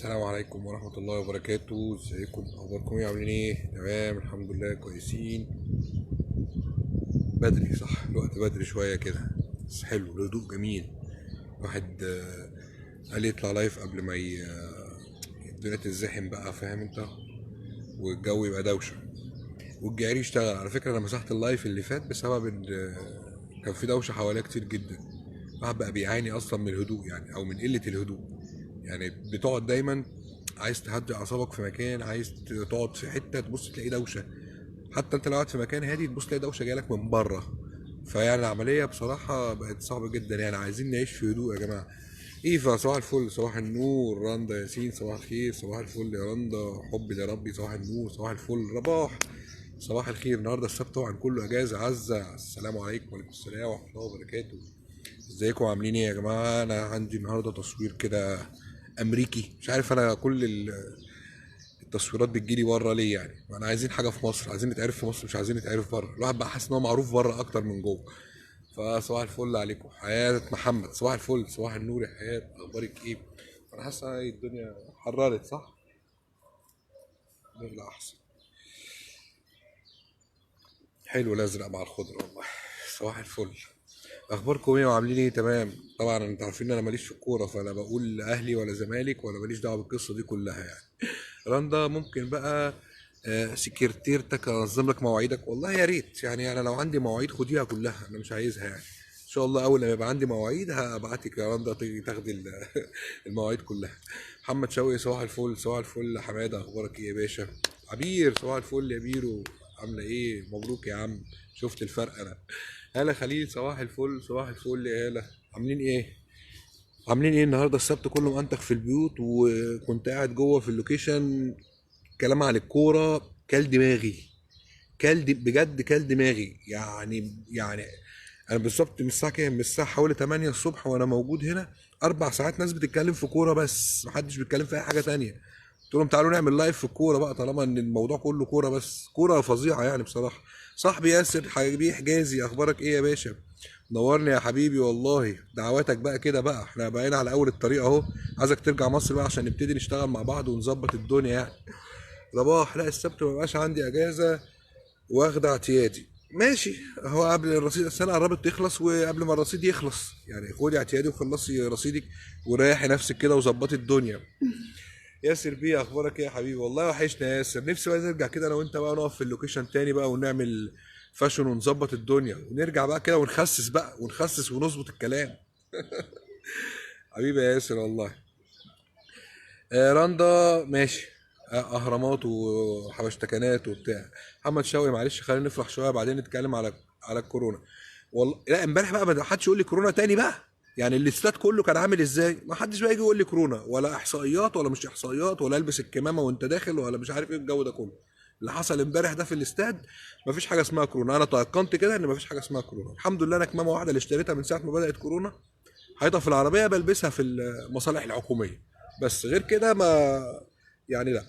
السلام عليكم ورحمة الله وبركاته. ازيكم؟ اخباركم ايه؟ عاملين ايه؟ تمام الحمد لله كويسين. بدري صح، الوقت بدري شوية كده بس حلو، الهدوء جميل. واحد قال يطلع لايف قبل ما الدنيا تزحم بقى، فاهم انت؟ والجو يبقى دوشة والجعير يشتغل. على فكرة انا مسحت اللايف اللي فات بسبب ان كان في دوشة حواليا كتير جدا. الواحد بقى بيعاني اصلا من الهدوء يعني، او من قلة الهدوء. يعني بتقعد دايما عايز تهدي اعصابك في مكان، عايز تقعد في حته تبص تلاقي دوشه. حتى انت لو قاعد في مكان هادي تبص تلاقي دوشه جايلك من بره. فيعني العمليه بصراحه بقت صعبه جدا، يعني عايزين نعيش في هدوء يا جماعه. ايفا صباح الفل، صباح النور. رندا ياسين صباح الخير، صباح الفل يا رندا. حبي لربي صباح النور، صباح الفل رباح. صباح الخير. النهارده السبت طبعا كله اجازه. عزه السلام عليكم. وعليكم السلام ورحمه الله وبركاته. ازيكم عاملين ايه يا جماعه؟ انا عندي النهارده تصوير كده امريكي. مش عارف انا كل التصويرات بتجيلي بره ليه يعني. انا عايزين حاجه في مصر، عايزين نتعرف في مصر، مش عايزين نتعرف بره. الواحد بقى حاسس ان هو معروف بره اكتر من جوه. فصباح الفل عليكم. حياة محمد صباح الفل، صباح النور يا حياة، اخبارك ايه؟ انا حاسس ان الدنيا حررت صح؟ لا احسن. حلو الازرق مع الخضره والله. صباح الفل. اخباركم ايه وعاملين ايه؟ تمام. طبعا انتوا عارفين ان انا ماليش في الكوره، فانا بقول اهلي ولا زمالك ولا ماليش دعوه بالقصه دي كلها يعني. رندا ممكن بقى سكرتيرتك انظم لك مواعيدك؟ والله يا ريت يعني. انا لو عندي مواعيد خديها كلها، انا مش عايزها يعني. ان شاء الله اول لما يبقى عندي مواعيد هبعتك يا رندا تاخدي المواعيد كلها. محمد شوقي صباح الفل، صباح الفل. حماده اخبارك ايه يا باشا؟ عبير صباح الفل يا بيرو. عامله ايه؟ مبروك يا عم. شفت الفرق انا. هلا خليل صباح الفل، صباح الفل يا هلا. عاملين ايه؟ عاملين ايه النهارده السبت؟ كله منتخ في البيوت، وكنت قاعد جوه في اللوكيشن. كلام عن الكوره كل دماغي. بجد كل دماغي يعني. انا بالظبط من الساعه كام؟ من الساعه حوالي 8 الصبح وانا موجود هنا. 4 ساعات ناس بتتكلم في كوره بس، محدش بيتكلم في اي حاجه تانية. قلت لهم تعالوا نعمل لايف في الكوره بقى، طالما ان الموضوع كله كوره بس. كوره فظيعه يعني بصراحه. صاحبي ياسر حبيبي حجازي اخبارك ايه يا باشا؟ نورني يا حبيبي والله. دعواتك بقى كده بقى، احنا بقينا على اول الطريق اهو. عايزك ترجع مصر بقى عشان نبتدي نشتغل مع بعض ونظبط الدنيا يعني. رباح لا السبت ما بقاش عندي اجازه، واخد اعتيادي. ماشي. هو قبل الرصيد السنه قربت تخلص وقبل ما الرصيد يخلص يعني خدي اعتيادي وخلصي رصيدك وريحي نفسك كده وظبطي الدنيا. ياسر بيه اخبارك ايه يا حبيبي؟ والله وحشنا يا ياسر. نفسي بقى نرجع كده انا وانت بقى نقف في اللوكيشن تاني بقى ونعمل فاشن ونظبط الدنيا ونرجع بقى كده ونخسس بقى ونخسس ونظبط الكلام. حبيبي يا ياسر والله. رندا ماشي. اهرامات وحبشتكنات وبتاع. محمد شوقي معلش خلينا نفرح شويه بعدين نتكلم على الكورونا. والله لا امبارح بقى ما حدش يقول لي كورونا تاني بقى. يعني الاستاد كله كان عامل ازاي؟ ما حدش بقى يجي يقول لي كورونا ولا احصائيات ولا مش احصائيات ولا البس الكمامه وانت داخل ولا مش عارف ايه الجو ده كله. اللي حصل امبارح ده في الاستاد ما فيش حاجه اسمها كورونا. انا تيقنت كده ان ما فيش حاجه اسمها كورونا. الحمد لله انا كمامه واحده اللي اشتريتها من ساعه ما بدات كورونا حيطه في العربيه بلبسها في المصالح الحكوميه. بس غير كده ما يعني لا.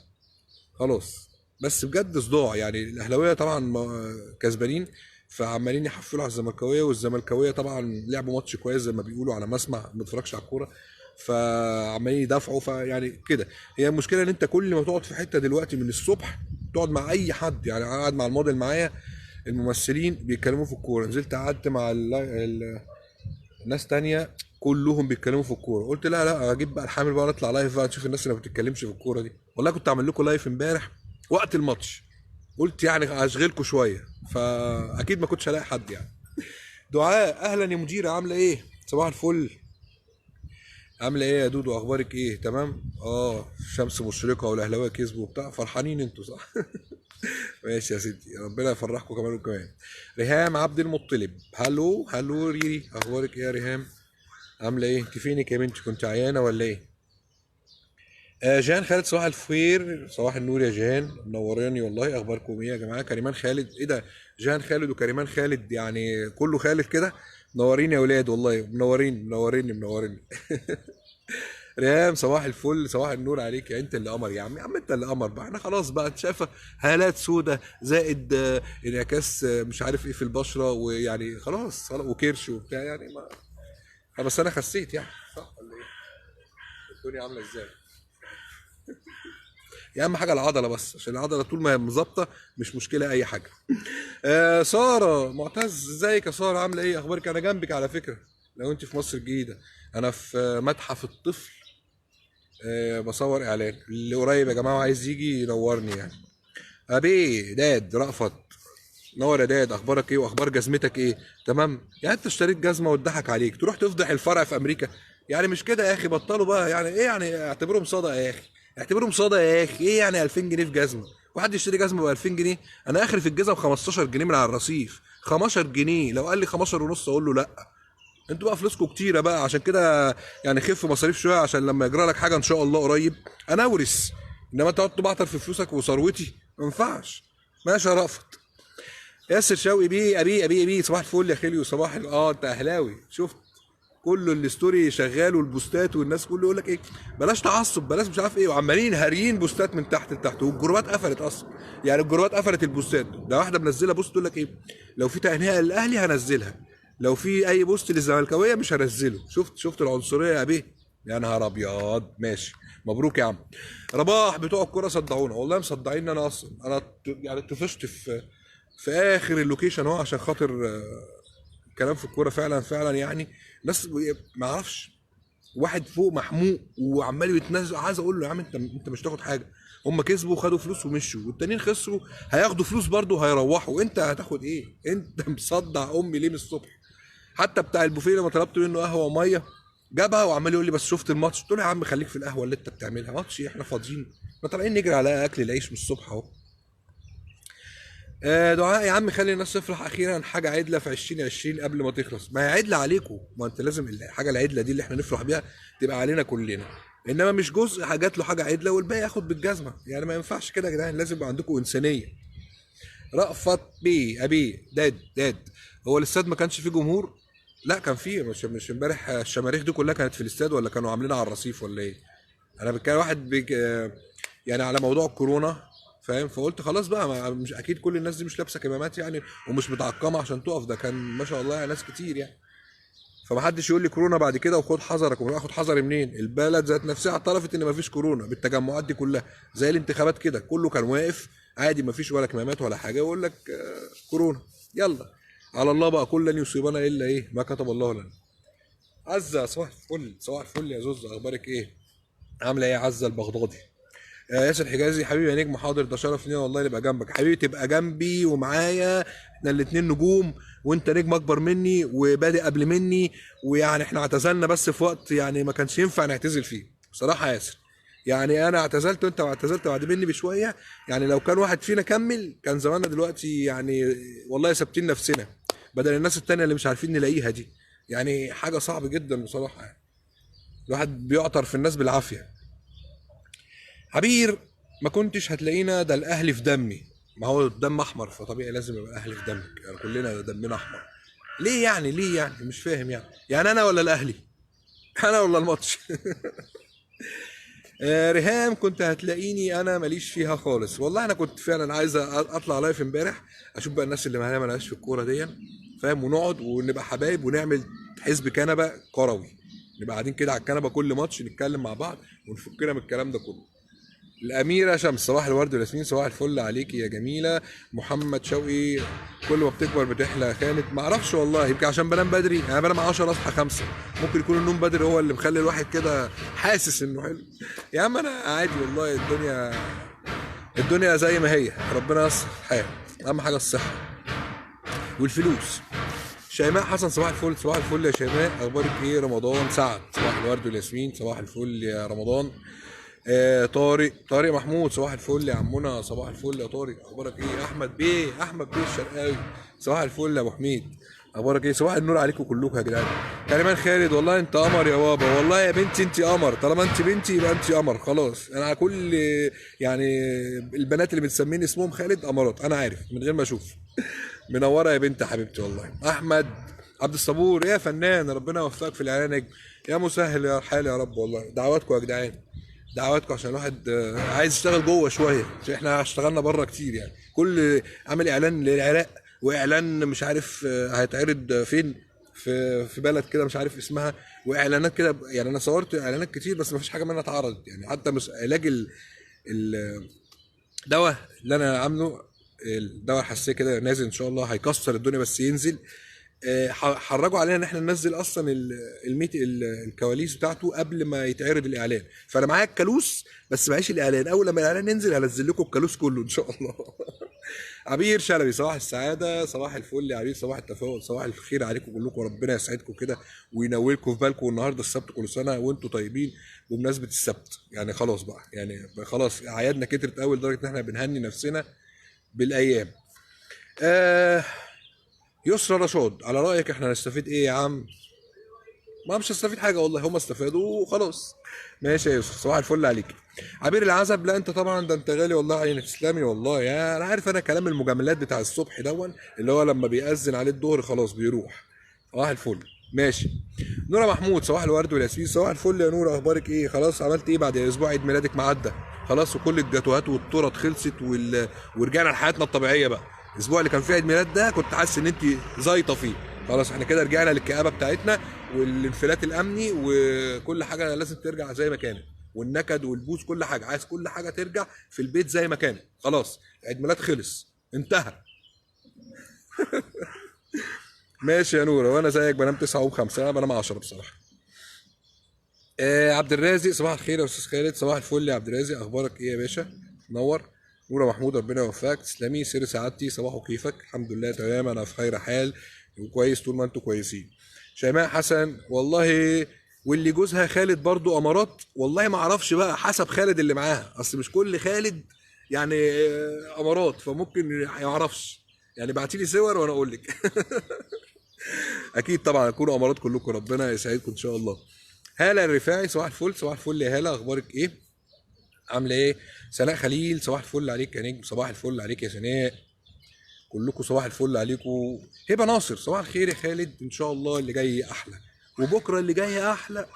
خلاص. بس بجد صداع يعني. الاهلاويه طبعا كسبانين، فعمالين يحفلوا على الزملكاويه، والزملكاويه طبعا لعبوا ماتش كويس زي ما بيقولوا على مسمع ما بتفرجش على الكوره. فعمالين يدافعوا فيعني كده. هي المشكله ان انت كل ما تقعد في حته دلوقتي من الصبح تقعد مع اي حد، يعني أنا قاعد مع الموديل معايا الممثلين بيتكلموا في الكوره، نزلت قعدت مع ناس تانية كلهم بيتكلموا في الكوره. قلت لا لا اجيب بقى الحامل بقى نطلع لايف بقى نشوف الناس اللي ما بتتكلمش في الكوره دي. والله كنت اعمل لكم لايف امبارح وقت الماتش. قلت يعني اشغلكم شويه، فاكيد ما كنتش هلاقي حد يعني. دعاء اهلا يا مديره، عامله ايه؟ صباح الفل. عامله ايه يا دودو؟ اخبارك ايه؟ تمام. الشمس مشرقه والاهلاويه كسبوا وبتاع، فرحانين انتوا صح؟ ماشي يا سيدي، ربنا يفرحكم كمان وكمان. ريهام عبد المطلب، هلو هلو ريري، اخبارك ايه يا ريهام؟ عامله ايه؟ انت فينك يا بنتي؟ كنت عيانه ولا ايه؟ جان خالد صباح الخير، صباح النور يا جان، منوراني والله. اخباركم ايه يا جماعه؟ كريمان خالد ايه ده؟ جان خالد وكريمان خالد يعني كله خالد كده. منورين يا ولاد والله، منورين منورين منورين. ريهام صباح الفل، صباح النور عليك يا انت اللي قمر يا عم. يا عم انت اللي قمر بقى، احنا خلاص بقى انت شايفه هالات سودة زائد انعكاس مش عارف ايه في البشره، ويعني خلاص وكرش وبتاع يعني ما. بس انا خسيت يعني صح ولا ايه؟ الدنيا عامله ازاي؟ يا اهم حاجه العضله بس، عشان العضله طول ما هي مظبطه مش مشكله اي حاجه. ساره معتز، ازيك يا ساره؟ عامله ايه؟ اخبارك؟ انا جنبك على فكره لو انت في مصر الجديده. انا في متحف الطفل، بصور اعلان اللي قريب يا جماعه، عايز يجي ينورني يعني. ابي داد رأفت، نور يا داد، اخبارك ايه؟ واخبار جزمتك ايه؟ تمام؟ يعني انت اشتريت جزمه واتضحك عليك تروح تفضح الفرع في امريكا؟ يعني مش كده يا اخي، بطلوا بقى. يعني ايه يعني؟ اعتبرهم صدقه يا اخي، اعتبرهم صدقه يا اخي. ايه يعني 2000 جنيه في جزمه؟ واحد يشتري جزمه ب 2000 جنيه؟ انا اخري في الجزمه ب 15 جنيه من على الرصيف. 15 جنيه، لو قال لي 15 ونص اقول له لا. انتوا بقى فلوسكم كتيره بقى، عشان كده يعني خف مصاريف شويه، عشان لما يجرى لك حاجه ان شاء الله قريب انا اورث. انما تقعد تبعتر في فلوسك وثروتي، ما ينفعش. ماشي يا رأفت. ياسر شوقي بيه، ابي صباح الفل يا خليو، صباح انت اهلاوي، شفت كله الستوري شغال والبوستات، والناس كله يقول لك ايه، بلاش تعصب، بلاش مش عارف ايه، وعمالين هاريين بوستات من تحت لتحت، والجروبات قفلت اصلا. يعني الجروبات قفلت البوستات. ده واحده منزله بوست تقول لك ايه، لو في تهنئه للاهلي هنزلها، لو في اي بوست للزملكاويه مش هنزله. شفت العنصريه يا بيه؟ يا نهار ابيض. ماشي، مبروك يا عم. رباح بتوع الكوره صدعونا والله، مصدعين. انا اصلا يعني طفشت في اخر اللوكيشن اهو، عشان خاطر الكلام في الكوره فعلا فعلا يعني. ناس ما اعرفش، واحد فوق محموق وعمال يتنزل، عايز اقول له يا عم انت مش تاخد حاجه. هم كسبوا خدوا فلوس ومشوا، والتانيين خسروا هياخدوا فلوس برضه وهيروحوا، انت هتاخد ايه؟ انت مصدع امي ليه من الصبح؟ حتى بتاع البوفيه لما طلبت منه قهوه وميه جابها وعمال يقول لي بس شفت الماتش. قلت له يا عم خليك في القهوه اللي انت بتعملها، ماتش ايه؟ احنا فاضيين، احنا طالعين نجري على اكل العيش من الصبح اهو. دعاء يا عم، خلي الناس تفرح اخيرا حاجه عدله في 2020 قبل ما تخلص. ما هي عدله عليكم، ما انت لازم الحاجه العدله دي اللي احنا نفرح بيها تبقى علينا كلنا، انما مش جزء جات له حاجه عدله والباقي ياخد بالجزمه. يعني ما ينفعش كده يا جدعان، لازم يبقى عندكم انسانيه. رأفت بيه ابي داد، هو الاستاد ما كانش فيه جمهور؟ لا كان فيه. مش امبارح الشماريخ دي كلها كانت في الاستاد، ولا كانوا عاملينها على الرصيف ولا ايه؟ انا بتكلم واحد يعني على موضوع الكورونا، فاهم؟ فقلت خلاص بقى، مش اكيد كل الناس دي مش لابسه كمامات يعني ومش متعقمه عشان تقف. ده كان ما شاء الله يعني ناس كتير يعني. فمحدش يقول لي كورونا بعد كده وخد حذرك. اخد حذري منين؟ البلد ذات نفسها اعترفت ان مفيش كورونا بالتجمعات دي كلها. زي الانتخابات كده، كله كان واقف عادي، مفيش ولا كمامات ولا حاجه، ويقول لك كورونا. يلا على الله بقى، كل لن يصيبنا الا ايه ما كتب الله لنا. عزه صباح الفل، صباح الفل يا زوز، اخبارك ايه؟ عامله ايه يا عزه البغدادي؟ ياسر حجازي حبيبي يا نجم، حاضر، ده شرف لينا والله نبقى جنبك حبيبي، تبقى جنبي ومعايا. احنا الاتنين نجوم، وانت نجم اكبر مني وبادئ قبل مني، ويعني احنا اعتزلنا بس في وقت يعني ما كانش ينفع نعتزل فيه بصراحه يا ياسر. يعني انا اعتزلت وانت اعتزلت بعد مني بشويه. يعني لو كان واحد فينا كمل كان زماننا دلوقتي يعني والله ثابتين نفسنا، بدل الناس التانية اللي مش عارفين نلاقيها دي. يعني حاجه صعبه جدا بصراحه يعني. الواحد بيعطر في الناس بالعافيه. عبير، ما كنتش هتلاقينا، ده الاهلي في دمي. ما هو الدم احمر فطبيعي لازم يبقى الاهلي في دمك، يعني كلنا دمنا احمر. ليه يعني؟ ليه يعني؟ مش فاهم يعني انا ولا الاهلي؟ انا ولا الماتش؟ ريهام، كنت هتلاقيني انا ماليش فيها خالص والله. انا كنت فعلا عايز اطلع لايف امبارح، اشوف بقى الناس اللي معانا مالهاش في الكوره دي، فاهم؟ ونقعد ونبقى حبايب ونعمل حزب كنبه كروي، نبقى قاعدين كده على الكنبه كل ماتش نتكلم مع بعض ونفكنا من الكلام ده كله. الأميرة شمس، صباح الورد والياسمين، صباح الفل عليكي يا جميلة. محمد شوقي، كل ما بتكبر بتحلى خانت. ما اعرفش والله، يمكن عشان بنام بدري. انا بنام 10 اصحى 5. ممكن يكون النوم بدري هو اللي مخلي الواحد كده حاسس انه حلو. يا عم انا عادي والله، الدنيا زي ما هي، ربنا ييسر الحال. اهم حاجة الصحة والفلوس. شيماء حسن، صباح الفل، صباح الفل يا شيماء، اخبارك ايه؟ رمضان سعد، صباح الورد والياسمين، صباح الفل يا رمضان. طارق محمود، صباح الفل يا عمنا، صباح الفل يا طارق، اخبارك ايه؟ احمد بيه الشرقاوي، صباح الفل يا ابو حميد، اخبارك ايه؟ صباح النور عليكم كلكم يا جدعان. كريمان خالد، والله انت قمر يا بابا، والله يا بنتي انت قمر، طالما انت بنتي يبقى انت قمر خلاص. انا كل يعني البنات اللي بتسميني اسمهم خالد قمرات، انا عارف من غير ما اشوف. منوره يا بنت حبيبتي والله. احمد عبد الصبور، ايه يا فنان، ربنا يوفقك في الاعلان يا نجم. يا مسهل يا حال يا رب، والله دعواتكم يا جدعان، دعواتكم عشان الواحد عايز يشتغل جوه شويه، عشان احنا اشتغلنا بره كتير يعني. كل عامل اعلان للعراق واعلان مش عارف هيتعرض فين، في بلد كده مش عارف اسمها، واعلانات كده. يعني انا صورت اعلانات كتير بس ما فيش حاجه منها اتعرضت. يعني حتى مش علاج الدواء اللي انا عامله، الدواء الحساسيه كده نازل ان شاء الله، هيكسر الدنيا بس ينزل. حرجوا علينا ان احنا ننزل اصلا الكواليس بتاعته قبل ما يتعرض الاعلان. فانا معايا الكالوس بس معيش الاعلان. اول لما الاعلان ينزل هنزل لكم الكالوس كله ان شاء الله. عبير شلبي، صباح السعاده، صباح الفل يا عبير، صباح التفاؤل، صباح الخير عليكم كلكم، وربنا يسعدكم كده وينولكم في بالكم. والنهارده السبت، كل سنه وانتم طيبين بمناسبه السبت. يعني خلاص بقى، يعني خلاص اعيادنا كترت قوي لدرجه ان احنا بنهني نفسنا بالايام. آه يسرى رشاد، على رايك احنا هنستفيد ايه يا عم؟ ما مش هستفيد حاجه والله، هم استفادوا وخلاص. ماشي يا يوسف، صباح الفل عليك. عبير العزب، لا انت طبعا ده انت غالي والله، عينك تسلمي والله. يا انا عارف، انا كلام المجاملات بتاع الصبح دون اللي هو لما بيأذن عليه الظهر خلاص بيروح. صباح الفل. ماشي. نورة محمود، صباح الورد والياسمين، صباح الفل يا نورة، اخبارك ايه؟ خلاص عملت ايه بعد اسبوع عيد ميلادك ما عدى؟ خلاص وكل الجاتوهات والتورت خلصت ورجعنا لحياتنا الطبيعيه بقى. الاسبوع اللي كان فيه عيد ميلاد ده كنت حاسس ان انت زايطه فيه. خلاص احنا كده رجعنا للكآبه بتاعتنا والانفلات الامني، وكل حاجه لازم ترجع زي ما كانت، والنكد والبوس كل حاجه، عايز كل حاجه ترجع في البيت زي ما كانت. خلاص عيد ميلاد خلص، انتهى. ماشي يا نوره، وانا زيك بنام 9 و5، انا بنام 10 بصراحه. عبد الرازق، صباح الخير يا استاذ خالد، صباح الفل يا عبد الرازق، اخبارك ايه يا باشا؟ نور. نوره محمود، ربنا يوفقك، تسلمي. سر سعادتي، صباح كيفك؟ الحمد لله تمام، انا في خير حال وكويس طول ما انتم كويسين. شيماء حسن، والله واللي جوزها خالد برضو امارات، والله ما اعرفش بقى، حسب خالد اللي معاها، اصل مش كل خالد يعني امارات، فممكن ما يعرفش. يعني بعتي لي صور وانا اقول لك. اكيد طبعا هتكونوا امارات كلكم، ربنا يسعدكم ان شاء الله. هاله الرفاعي، صباح الفل، صباح الفل يا هاله، اخبارك ايه؟ عامله ايه؟ سناء خليل، صباح الفل عليك يا نجم، صباح الفل عليك يا سناء، كلكم صباح الفل عليكم. هبه ناصر، صباح الخير يا خالد، ان شاء الله اللي جاي احلى، وبكره اللي جاي احلى.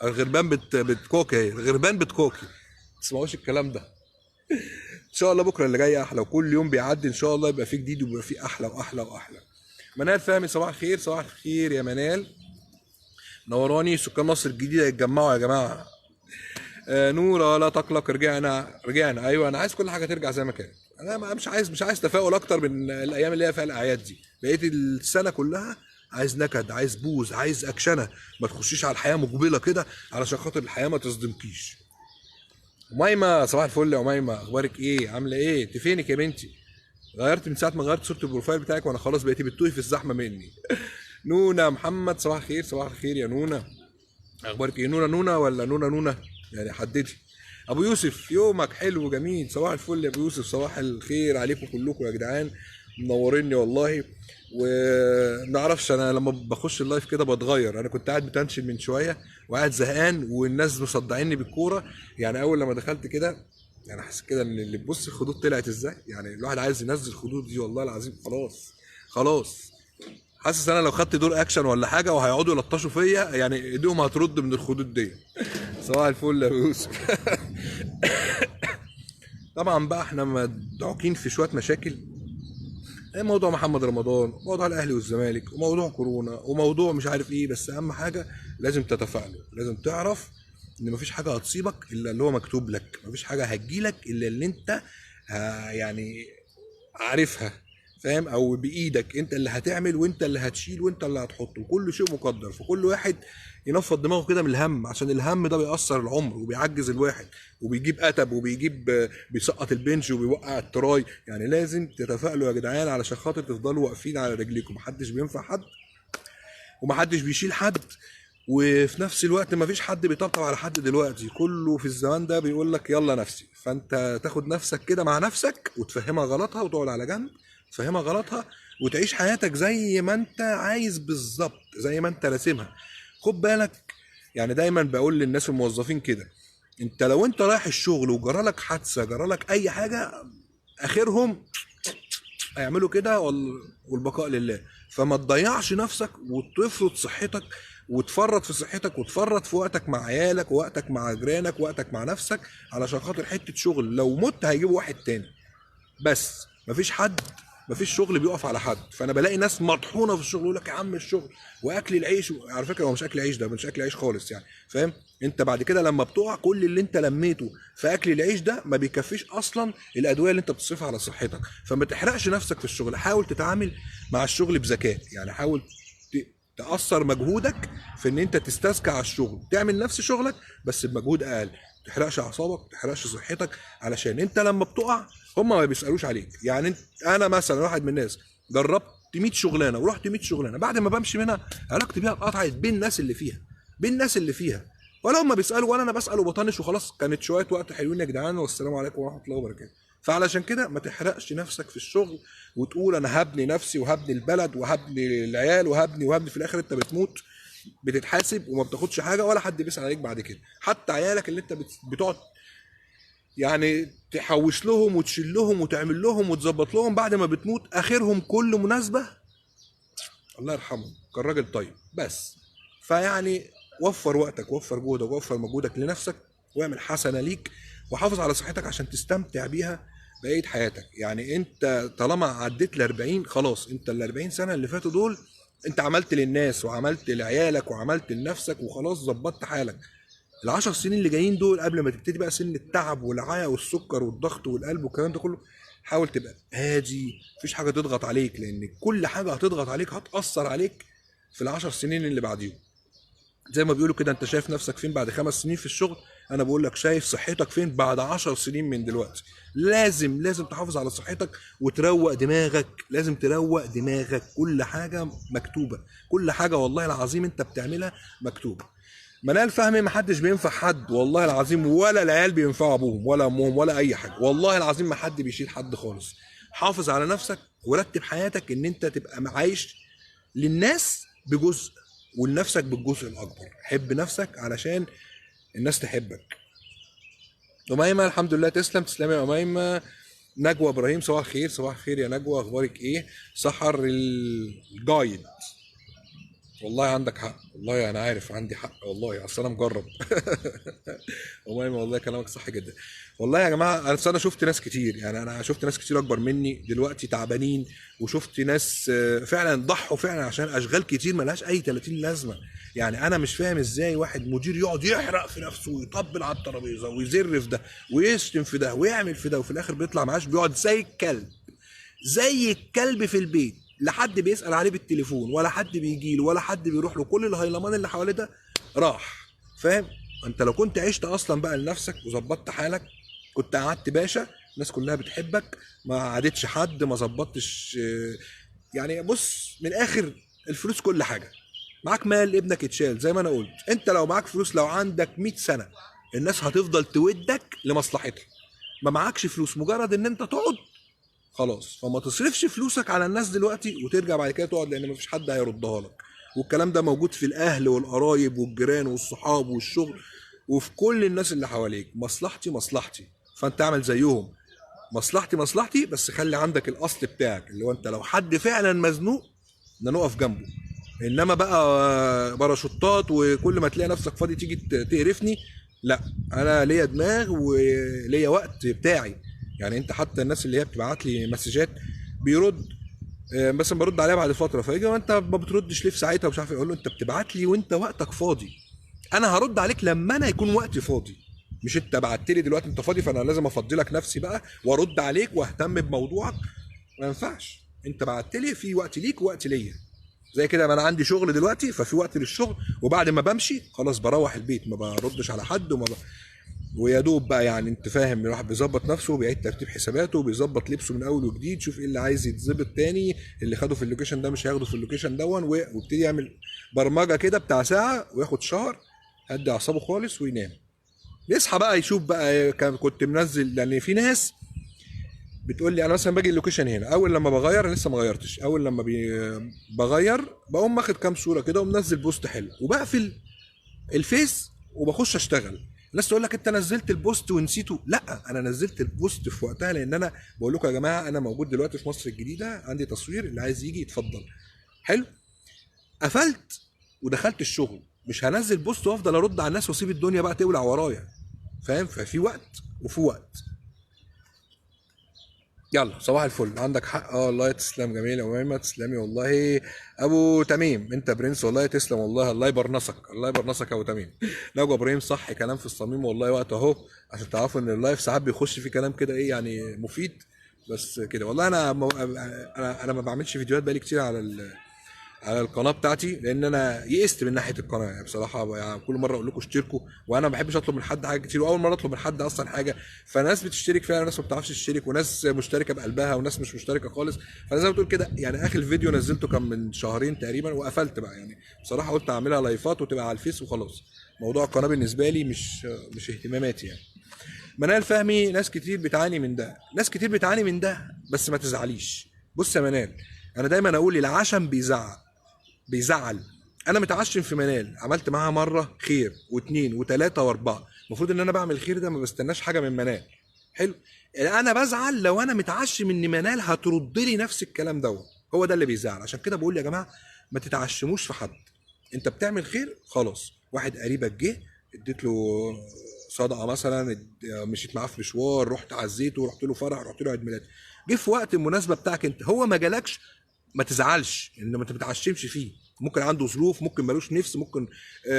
الغربان بتكوكي، الغربان بتكوكي، ما تسمعوش الكلام ده. ان شاء الله بكره اللي جاي احلى، وكل يوم بيعدي ان شاء الله يبقى فيه جديد، ويبقى فيه احلى واحلى واحلى. منال فهمي، صباح الخير، صباح الخير يا منال، نوراني. سكان مصر الجديده يتجمعوا يا جماعه. نورة لا تقلق، رجعنا. ايوه انا عايز كل حاجه ترجع زي ما كانت. انا مش عايز تفاؤل اكتر من الايام اللي هي فيها الاعياد دي. بقيت السنه كلها عايز نكد، عايز بوز، عايز اكشنه. ما تخشيش على الحياه مقبله كده علشان خاطر الحياه ما تصدمكيش. أميمة، صباح الفل يا أميمة، أخبارك إيه؟ عاملة إيه؟ أنت فينك يا بنتي؟ غيرت من ساعة ما غيرت صورة البروفايل بتاعك وأنا خلاص بقيتي بتوهي في الزحمة مني. نونا محمد، صباح الخير، صباح الخير يا نونا، اخبارك ايه؟ نونا ولا نونا؟ يعني حددي. ابو يوسف، يومك حلو وجميل، صباح الفل يا ابو يوسف، صباح الخير عليكم كلكم يا جدعان، منوريني والله. ومنعرفش انا لما بخش اللايف كده بتغير. انا كنت قاعد بتنشن من شويه وقاعد زهقان والناس مصدعيني بالكوره. يعني اول لما دخلت كده يعني حسيت كده ان اللي بص الخدود طلعت ازاي. يعني الواحد عايز ينزل الخدود دي والله العظيم. خلاص خلاص، حاسس انا لو خدت دور اكشن ولا حاجه وهيقعدوا يلطشوا فيا، يعني ايديهم هترد من الخدود دي. صباح الفل يا يوسف. طبعا بقى احنا مدعوكين في شويه مشاكل، موضوع محمد رمضان، موضوع الاهلي والزمالك، وموضوع كورونا، وموضوع مش عارف ايه. بس اهم حاجه لازم تتفائلوا، لازم تعرف ان مفيش حاجه هتصيبك الا اللي هو مكتوب لك، مفيش حاجه هتجيلك الا اللي انت يعني عارفها، فاهم؟ او بايدك انت اللي هتعمل وانت اللي هتشيل وانت اللي هتحط، وكل شيء مقدر. فكل واحد ينفض دماغه كده من الهم، عشان الهم ده بيأثر العمر وبيعجز الواحد وبيجيب قتب وبيجيب بيسقط البنش وبيوقع التراي. يعني لازم تتفائلوا يا جدعان علشان خاطر تفضلوا واقفين على رجليكم. محدش بينفع حد ومحدش بيشيل حد، وفي نفس الوقت مفيش حد بيطبطب على حد دلوقتي. كله في الزمان ده بيقول لك يلا نفسي. فانت تاخد نفسك كده مع نفسك وتفهمها غلطها وتقعد على جنب، تفهمها غلطها وتعيش حياتك زي ما انت عايز بالظبط، زي ما انت راسمها. خد بالك، يعني دايما بقول للناس الموظفين كده، انت لو انت رايح الشغل وجرالك حادثه، جرالك اي حاجه، اخرهم هيعملوا كده والبقاء لله. فما تضيعش نفسك وتفرض صحتك وتفرط في صحتك وتفرط في وقتك مع عيالك ووقتك مع جيرانك ووقتك مع نفسك علشان خاطر حته شغل. لو مت هيجيبوا واحد تاني. بس مفيش حد مفيش شغل بيقف على حد. فانا بلاقي ناس مطحونه في الشغل، يقول لك يا عم الشغل واكل العيش. على فكره هو مش اكل عيش، ده مش اكل عيش خالص يعني، فاهم؟ انت بعد كده لما بتقع كل اللي انت لميته في اكل العيش ده ما بيكفيش اصلا الادويه اللي انت بتصرفها على صحتك. فما تحرقش نفسك في الشغل، حاول تتعامل مع الشغل بذكاء. يعني حاول تأثر مجهودك في ان انت تستذكى على الشغل، تعمل نفس شغلك بس بمجهود اقل، تحرقش اعصابك، تحرقش صحتك، علشان انت لما بتقع هم ما بيسالوش عليك. يعني انا مثلا واحد من الناس جربت 100 شغلانه ورحت 100 شغلانه، بعد ما بمشي منها علاقتي بيها اتقطعت بين الناس اللي فيها، بين الناس اللي فيها، ولا هم بيسالوا ولا انا بسال وبطنش وخلاص. كانت شويه وقت حلوين يا جدعان، والسلام عليكم ورحمه الله وبركاته. فعلشان كده ما تحرقش نفسك في الشغل وتقول انا هبني نفسي وهبني البلد وهبني العيال وهبني في الاخر انت بتموت بتتحاسب وما بتاخدش حاجه ولا حد بيسال عليك بعد كده. حتى عيالك اللي انت بتقعد يعني تحوش لهم وتشيل لهم وتعمل لهم وتظبط لهم، بعد ما بتموت اخرهم كل مناسبه الله يرحمه كان راجل طيب بس. فيعني وفر وقتك، وفر جهدك، وفر مجهودك لنفسك، واعمل حسنه ليك، وحافظ على صحتك عشان تستمتع بيها بقيه حياتك. يعني انت طالما عديت ال 40 خلاص، انت ال 40 سنه اللي فاتوا دول انت عملت للناس وعملت لعيالك وعملت لنفسك وخلاص ظبطت حالك. العشر سنين اللي جايين دول قبل ما تبتدي بقى سن التعب والعيا والسكر والضغط والقلب والكلام ده كله، حاول تبقى هادي، مفيش حاجه تضغط عليك، لان كل حاجه هتضغط عليك هتاثر عليك في العشر سنين اللي بعديهم. زي ما بيقولوا كده، انت شايف نفسك فين بعد 5 سنين في الشغل، انا بقول لك شايف صحتك فين بعد 10 سنين من دلوقتي. لازم تحافظ على صحتك وتروق دماغك، لازم تروق دماغك. كل حاجه مكتوبه، كل حاجه والله العظيم انت بتعملها مكتوبه. منال فهمي محدش بينفع حد والله العظيم، ولا العيال بينفعوا ابوهم ولا امهم ولا اي حاجه، والله العظيم ما حد بيشيل حد خالص. حافظ على نفسك ورتب حياتك ان انت تبقى عايش للناس بجزء ولنفسك بالجزء الاكبر. حب نفسك علشان الناس تحبك. أميمة الحمد لله، تسلمي يا أميمة. نجوى إبراهيم صباح الخير، صباح الخير يا نجوى، أخبارك إيه؟ سحر الجايد، والله عندك حق، والله أنا عارف عندي حق والله، أصل أنا مجرب. أميمة والله كلامك صح جدا. والله يا جماعة أنا شفت ناس كتير، يعني أنا شفت ناس كتير أكبر مني دلوقتي تعبانين، وشفت ناس فعلا ضحوا فعلا عشان أشغال كتير ملهاش أي 30 لازمة. يعني أنا مش فاهم إزاي واحد مدير يقعد يحرق في نفسه ويطبل على الترابيزة ويزر في ده ويشتم في ده ويعمل في ده، وفي الآخر بيطلع معاش بيقعد زي الكلب، زي الكلب في البيت، لا حد بيسأل عليه بالتليفون ولا حد بيجي له ولا حد بيروح له، كل الهيلمان اللي حواليه ده راح. فاهم؟ انت لو كنت عشت اصلا بقى لنفسك وظبطت حالك، كنت قعدت باشا، الناس كلها بتحبك، ما عادتش حد، ما ظبطتش. يعني بص من الاخر، الفلوس كل حاجه. معاك مال ابنك يتشال زي ما انا قلت. انت لو معاك فلوس، لو عندك 100 سنه الناس هتفضل تودك لمصلحتها. ما معاكش فلوس، مجرد ان انت تقعد خلاص. فما تصرفش فلوسك على الناس دلوقتي وترجع بعد كده تقعد، لان مفيش حد هيردها لك. والكلام ده موجود في الاهل والقرايب والجيران والصحاب والشغل وفي كل الناس اللي حواليك. مصلحتي مصلحتي، فانت اعمل زيهم. مصلحتي مصلحتي، بس خلي عندك الاصل بتاعك اللي هو انت لو حد فعلا مزنوق نقف جنبه. انما بقى باراشوتات وكل ما تلاقي نفسك فاضي تيجي تقرفني، لا. انا ليا دماغ وليا وقت بتاعي. يعني انت حتى الناس اللي هي بتبعت لي مسجات بيرد، مثلا برد عليها بعد فتره، فيجي ما انت ما بتردش ليه في ساعتها ومش عارف ايه. اقول له انت بتبعت لي وانت وقتك فاضي، انا هرد عليك لما انا يكون وقتي فاضي، مش انت بعت لي دلوقتي انت فاضي فانا لازم افضي لك نفسي بقى وارد عليك واهتم بموضوعك. ما ينفعش. انت بعت لي في وقت ليك ووقت ليا. زي كده ما انا عندي شغل دلوقتي ففي وقت للشغل، وبعد ما بمشي خلاص بروح البيت ما بردش على حد ويا دوب بقى. يعني انت فاهم، الواحد بيظبط نفسه، بيعيد ترتيب حساباته، بيظبط لبسه من اول وجديد، شوف ايه اللي عايز يتظبط تاني، اللي خده في اللوكيشن ده مش هياخده في اللوكيشن دون، ويبتدي يعمل برمجه كده بتاع ساعه وياخد شهر، هدي اعصابه خالص وينام. يصحى بقى يشوف بقى كنت منزل. لان في ناس بتقول لي انا مثلا باجي اللوكيشن هنا، اول لما بغير لسه ما غيرتش، اول لما بغير بقوم واخد كام صوره كده ومنزل بوست حلو وبقفل الفيس وبخش اشتغل. الناس تقول لك انت نزلت البوست ونسيته. لا، انا نزلت البوست في وقتها، لان انا بقول لكم يا جماعه انا موجود دلوقتي في مصر الجديده، عندي تصوير، اللي عايز يجي يتفضل. حلو. قفلت ودخلت الشغل، مش هنزل بوست وافضل ارد على الناس واسيب الدنيا بقى تولع ورايا. فاهم؟ ففي وقت وفي وقت. يلا صباح الفل، عندك حق. والله تسلم، جميل يا اميمه، تسلمي والله. ابو تميم انت برنس والله، تسلم والله، الله يبرنصك، الله يبرنصك يا ابو تميم. نجوى ابراهيم صح، كلام في الصميم والله، وقت اهو عشان تعرفوا ان اللايف ساعات بيخش فيه كلام كده ايه يعني مفيد. بس كده والله، انا ما بعملش فيديوهات بقالي كتير على القناه بتاعتي، لان انا يئست من ناحيه القناه يعني بصراحه. يعني كل مره اقول لكم اشتركوا، وانا ما بحبش اطلب من حد حاجه كتير، واول مره اطلب من حد اصلا حاجه، فناس بتشترك فيها، ناس ما بتعرفش تشترك، وناس مشتركه بقلبها، وناس مش مشتركه خالص. فانا زي ما بتقول كده يعني، اخر فيديو نزلته كان من شهرين تقريبا، وقفلت بقى يعني بصراحه، قلت اعملها لايفات وتبقى على الفيس وخلاص. موضوع القناه بالنسبه لي مش اهتماماتي يعني. منال فهمي، ناس كتير بتعاني من ده، ناس كتير بتعاني من ده، بس ما تزعليش. بص يا منال، انا دايما اقول العشم بيزعل. انا متعشم في منال، عملت معاها مره خير واثنين وثلاثه واربعه، المفروض ان انا بعمل خير ده ما بستناش حاجه من منال. حلو. انا بزعل لو انا متعشم ان منال هترد لي نفس الكلام دوت، هو ده اللي بيزعل. عشان كده بقول يا جماعه، ما تتعشموش في حد. انت بتعمل خير خلاص، واحد قريبك جه اديت له صدقه مثلا، مشيت معاه في مشوار، رحت عزيته، رحت له فرح، رحت له عيد ميلاد، جه في وقت المناسبه بتاعك انت، هو ما جالكش، ما تزعلش ان ما تتعشمش فيه. ممكن عنده ظروف، ممكن ملوش نفس، ممكن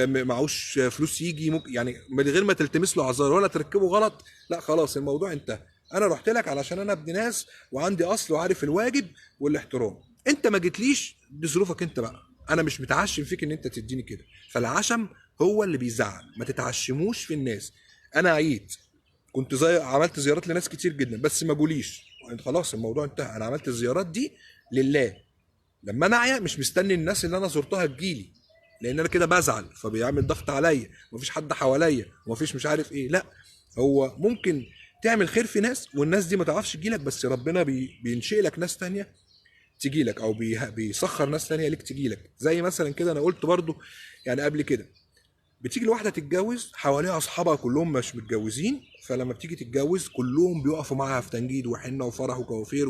معهوش فلوس يجي، ممكن يعني من غير ما تلتمس له اعذار ولا تركبه غلط. لا خلاص، الموضوع انتهى. انا رحت لك علشان انا ابن ناس وعندي اصل وعارف الواجب والاحترام. انت ما جيتليش بظروفك انت بقى، انا مش متعشم فيك ان انت تديني كده. فالعشم هو اللي بيزعل، ما تتعشموش في الناس. انا عييت، كنت زي عملت زيارات لناس كتير جدا بس ما جوليش، خلاص الموضوع انتهى. انا عملت الزيارات دي لله. لما انا اعيا مش مستني الناس اللي انا زرتها تجيلي، لان انا كده بزعل فبيعمل ضغط عليا، ومفيش حد حواليا، ومفيش مش عارف ايه. لا، هو ممكن تعمل خير في ناس والناس دي ما تعرفش تجيلك، بس ربنا بينشئ لك ناس تانية تجيلك، او بيسخر ناس تانية ليك تجيلك. زي مثلا كده انا قلت برضو يعني قبل كده، بتيجي الواحده تتجوز حواليها اصحابها كلهم مش متجوزين، فلما بتيجي تتجوز كلهم بيقفوا معاها في تنجيد وحنه وفرح وكوافير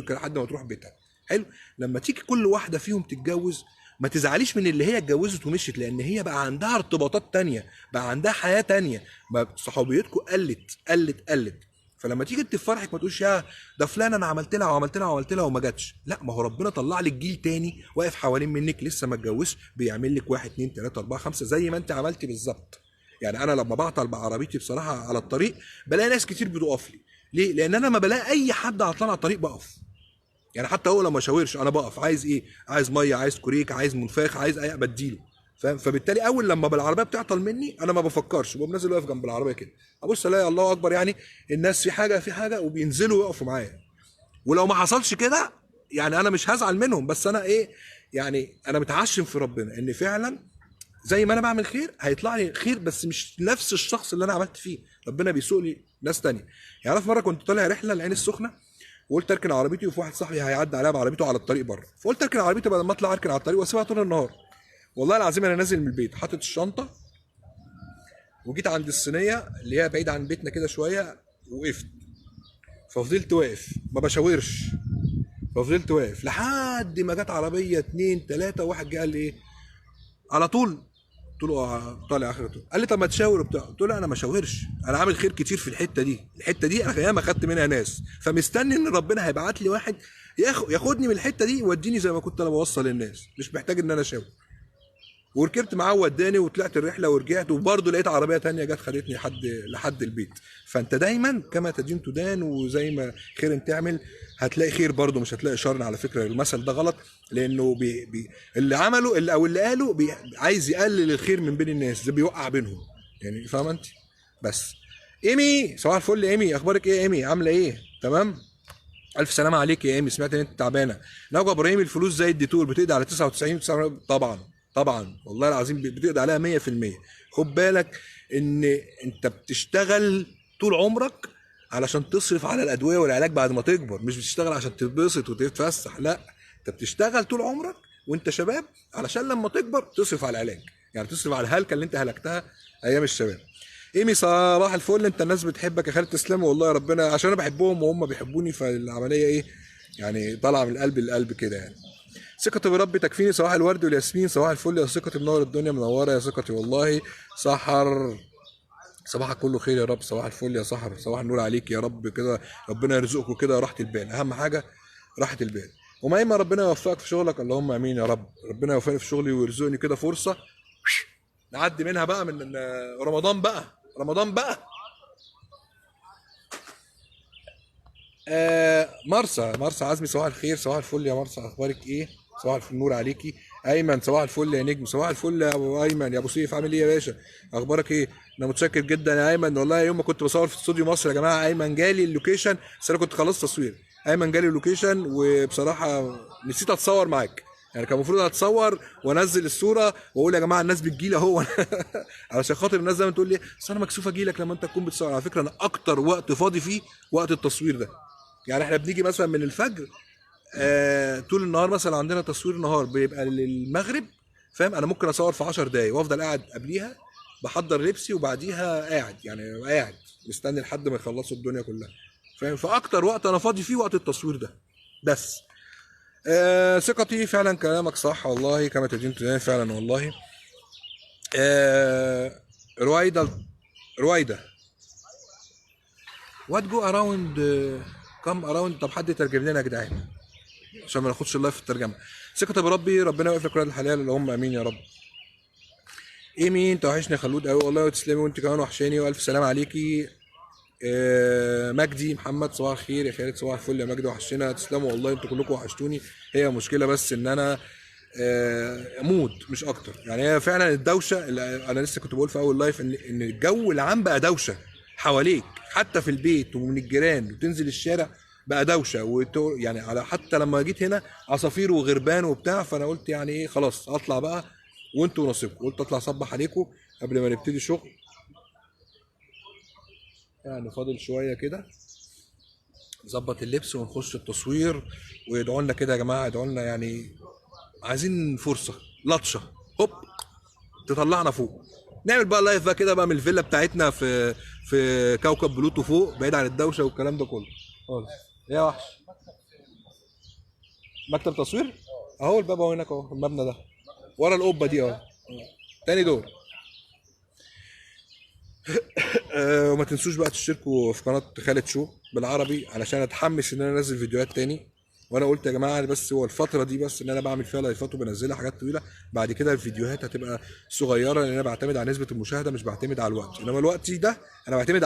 لحد ما تروح بيتها. حلو. لما تيجي كل واحده فيهم تتجوز، ما تزعليش من اللي هي اتجوزت ومشيت، لان هي بقى عندها ارتباطات تانية، بقى عندها حياه تانية، بقى صحوبيتكم قلت. فلما تيجي انت في فرحك ما تقولش يا ده فلان انا عملت لها وعملت لها وعملت لها وما جاتش. لا، ما هو ربنا طلع لك جيل تاني واقف حوالين منك لسه ما اتجوزش، بيعمل لك واحد اتنين تلاته اربعه خمسه زي ما انت عملتي بالظبط. يعني انا لما بعطل بعربيتي بصراحه على الطريق، بلاقي ناس كتير بتقف لي. ليه؟ لان انا ما بلاقي اي حد عطلان على الطريق بقف. يعني حتى هو لما شاورش انا بقف، عايز ايه؟ عايز ميه، عايز كوريك، عايز منفاخ، عايز اي بديله. فاهم؟ فبالتالي اول لما بالعربيه بتعطل مني انا ما بفكرش، بقوم نازل واقف جنب العربيه كده، ابص الاقي الله اكبر يعني الناس في حاجه وبينزلوا يقفوا معايا. ولو ما حصلش كده يعني انا مش هزعل منهم، بس انا ايه يعني، انا متعشم في ربنا ان فعلا زي ما انا بعمل خير هيطلع لي خير، بس مش نفس الشخص اللي انا عملت فيه. ربنا بيسوق لي ناس تانية. يعني في مره كنت طالع رحله العين السخنه، وقلت اركن عربيتي، وفي واحد صاحبي هيعدي عليها بعربيته على الطريق بره، فقلت اركن عربيتي بدل ما اطلع اركن على الطريق واسيبها طول النهار. والله العظيم انا نازل من البيت حاطط الشنطه، وجيت عند الصينيه اللي هي بعيد عن بيتنا كده شويه، وقفت. ففضلت واقف ما بشاورش، ففضلت واقف لحد ما جت عربيه اتنين تلاته، واحد جه قال لي ايه على طول. قلت له طالع اخر طول. قال لي طب ما تشاور وبتاع. قلت له لا انا ما شاورش، انا عامل خير كتير في الحته دي انا ياما خدت منها ناس، فمستني ان ربنا هيبعت لي واحد ياخدني من الحته دي يوديني زي ما كنت انا بوصل الناس، مش محتاج ان انا اشاور. وركبت معاه ووداني، وطلعت الرحله ورجعت، وبرضه لقيت عربيه تانية جت خدتني لحد البيت. فانت دايما كما تدين تدان، وزي ما خير تعمل هتلاقي خير برضه، مش هتلاقي شر. على فكره المثل ده غلط، لانه اللي عمله اللي قاله عايز يقلل الخير من بين الناس، ده بيوقع بينهم يعني. فاهم انت؟ بس ايمي صباح الفل. ايمي اخبارك ايه؟ ايمي عامله ايه؟ تمام. الف سلامه عليك يا ايمي، سمعت ان انت تعبانه. نجوى ابراهيم، الفلوس زي الديتول بتقضي على 99 طبعا. طبعا والله العظيم بتقضي عليها 100%. خد بالك ان انت بتشتغل طول عمرك علشان تصرف على الادويه والعلاج بعد ما تكبر، مش بتشتغل عشان تتبسط وتتفسح. لا، انت بتشتغل طول عمرك وانت شباب علشان لما تكبر تصرف على العلاج، يعني تصرف على الهلكه اللي انت هلكتها ايام الشباب. ايمي صباح الفل، انت الناس بتحبك يا خالد، تسلم والله، يا ربنا عشان انا بحبهم وهم بيحبوني، فالعمليه ايه يعني، طالعه من القلب للقلب كده يعني. ثقتي بربي تكفيني، صباح الورد والياسمين، صباح الفل يا ثقتي، منور الدنيا، منوره يا ثقتي والله. سحر صباحك كله خير يا رب، صباح الفل يا صاحبي، صباح النور عليك يا رب كده. ربنا يرزقكم كده راحة البال، أهم حاجة راحة البال. وما إما ربنا يوفقك في شغلك، اللهم آمين يا رب. ربنا يوفقني في شغلي ويرزقني كده فرصة نعدي منها بقى من رمضان بقى، رمضان بقى. مرسى عزمي، صباح الخير، صباح الفل يا مرسى، اخبارك ايه؟ صباح النور عليكي. ايمن صباح الفل يا نجم، صباح الفل يا ابو ايمن، يا ابو سيف، عامل ايه يا باشا؟ اخبارك ايه؟ انا متشكر جدا يا ايمن والله. يوم ما كنت بصور في استوديو مصر يا جماعه، ايمن جالي اللوكيشن بس انا كنت خلصت تصوير. ايمن جالي اللوكيشن وبصراحه نسيت اتصور معاك. يعني كان المفروض اتصور وانزل الصوره واقول يا جماعه الناس بتجيلي اهو علشان خاطر الناس دايما تقول لي اصل انا مكسوف اجي لك لما انت تكون بتصور. على فكره انا اكتر وقت فاضي فيه وقت التصوير ده. يعني احنا بنيجي مثلا من الفجر، طول النهار مثلا عندنا تصوير نهار بيبقى للمغرب، فاهم؟ انا ممكن اصور في 10 دقايق وافضل قاعد قبليها بحضر لبسي وبعديها قاعد، يعني قاعد مستني لحد ما يخلصوا الدنيا كلها، فاهم؟ فاكتر وقت انا فاضي فيه وقت التصوير ده بس. ثقتي فعلا كلامك صح والله، كما تدين تدين فعلا والله. آه رويدا، رويدا، وات جو اراوند، كم اراوند. طب حد يترجم لنا يا جدعان عشان ما ناخدش اللايف في الترجمه. ثقتي بربي، ربنا يوقف لك ولاد الحلال، اللهم امين يا رب. ايمي انت وحشني يا خلود قوي والله، وتسلمي وانت كمان وحشاني، والف سلام عليكي. مجدي محمد صباح الخير يا خالد، صباح الفل يا مجدي، وحشنا. تسلموا والله، انتوا كلكم وحشتوني. هي مشكله بس ان انا مود مش اكتر. يعني هي فعلا الدوشه اللي انا لسه كنت بقول في اول لايف ان الجو العام بقى دوشه حواليك، حتى في البيت ومن الجيران وتنزل الشارع بقى دوشه يعني على حتى لما جيت هنا عصافير وغربان وبتاع. فانا قلت يعني ايه خلاص اطلع بقى وانتوا نصيبكم. قلت اطلع اصبح عليكم قبل ما نبتدي شغل. يعني فاضل شويه كده نظبط اللبس ونخش التصوير. ويدعوا لنا كده يا جماعه، ادعوا لنا يعني. عايزين فرصه لطشه، هوب تطلعنا فوق. نعمل بقى لايف بقى كده بقى من الفيلا بتاعتنا في كوكب بلوتو فوق، بعيد عن الدوشه والكلام ده كله خالص. يا وحش، مكتب تصوير اهو، الباب اهو هناك اهو، المبنى ده ورا القبه دي اهو، تاني دور. وما تنسوش بقى تشتركوا في قناه خالد شو بالعربي علشان اتحمس ان انا انزل فيديوهات تاني. وانا قلت يا جماعه بس هو الفتره دي بس ان انا بعمل فيها لايفات وبنزلها حاجات طويله. بعد كده الفيديوهات هتبقى صغيره لان انا بعتمد على نسبه المشاهده، مش بعتمد على الوقت. انما الوقت ده انا بعتمد